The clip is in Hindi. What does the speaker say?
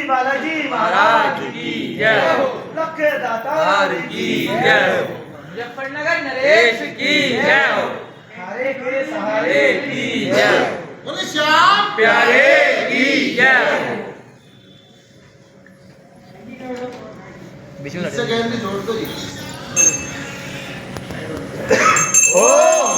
बालाजी महाराज की जय हो। लक्ष्य दातार की जय हो। मुजफ्फरनगर नरेश की जय हो। हरे के सहारे की जय हो। बोले श्याम प्यारे की जय हो। इससे कहने जोड़ दो जी। ओम